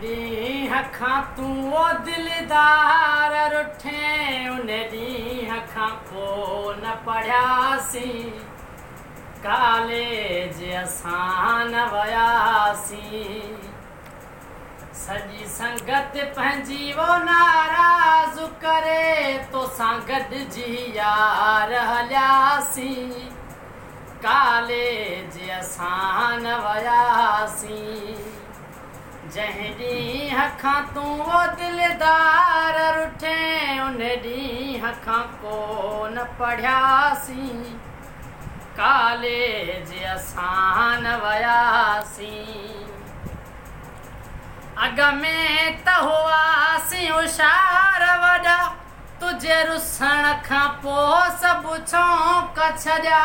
ॾींहं खां तूं ओ दिलदार रुठे उन ॾींहं खां पोइ न पढ़ियासीं कॉलेज असां न वियासीं सॼी संगत पंहिंजी वो नाराज़ करे तोसां गॾिजी यार हलियासीं कॉलेज असां न वियासीं जंहिं ॾींहं खां तूं वो दिलदार रुठे उन ॾींहं खां को न पढ़ियासीं कॉलेज असां न वियासीं अॻ में त हुआसीं होशियार वॾा तुंहिंजे रुसण खां पोइ सभु छौंक छॾिया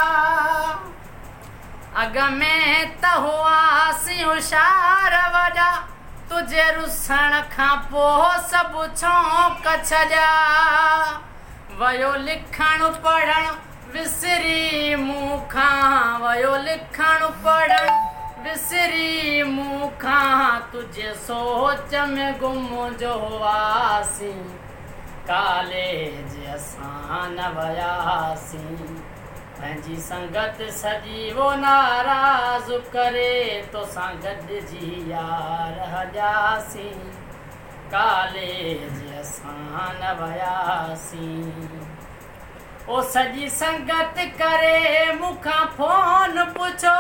अॻ में त हुआसीं होशियार वॾा तुंहिंजे रुसण खां पोइ सभु छौंक छॾिया वयो लिखणु पढ़णु विसरी मूंखां वयो लिखणु पढ़णु विसरी मूंखां तुझे सोच में गुम जो हुआसीं कॉलेज असां न वियासीं पंहिंजी संगत सॼी वो नाराज़ करे तोसां गॾिजी यार हलियासीं कॉलेज असां न वियासीं ओ सॼी संगत करे मूंखां फोन पुछो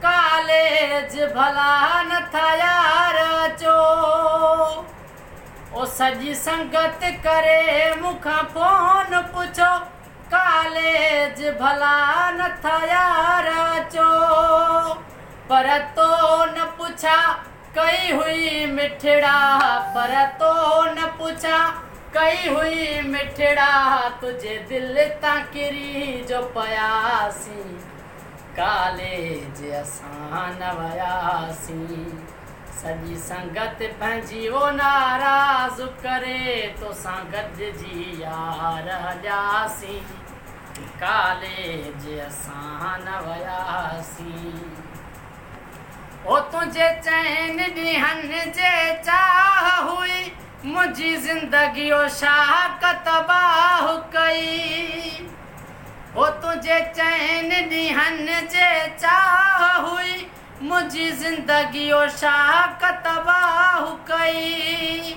कॉलेज भला नथा यार अचो ओ सॼी संगत करे मूंखां फोन पुछो कॉलेज भला नथा यार अचो पर तो न पुछा कई हुई मिठड़ा पर तो न पुछा कई हुई मिठड़ा तुझे दिल तां किरी जो पयासीं कॉलेज असां न वियासीं सॼी संगत पंहिंजी वो नाराज़ करे तोसां गॾिजी यार हलियासीं कॉलेज असां न वियासीं ओ तुंहिंजे चइनि ॾींहंनि जे चाह हुई मुंहिंजी ज़िंदगी ओ शाक तबाह कई ओ तुंहिंजे चइनि ॾींहंनि जे चाह हुई मुंहिंजी ज़िंदगी ओ शाक तबाह कई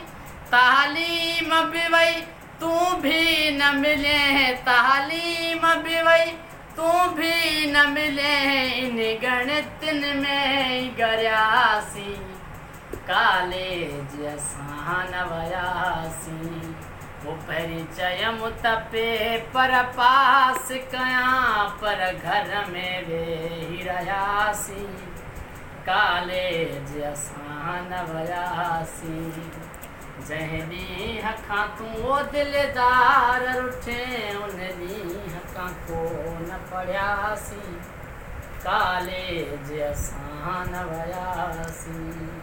तालीम बि वई तूं बि न मिले तालीम बि वई तूं बि न मिले इन गणितनि में गरियासीं कॉलेज असां न वियासीं वो पहिरीं चयमि त पेपर पास कयां पर घर में वेही रहियासीं कॉलेज असां न वियासीं जंहिं ॾींहं खां तूं वो दिलदार रुठे उन ॾींहं खां को न पढ़ियासीं कॉलेज असां न वियासीं।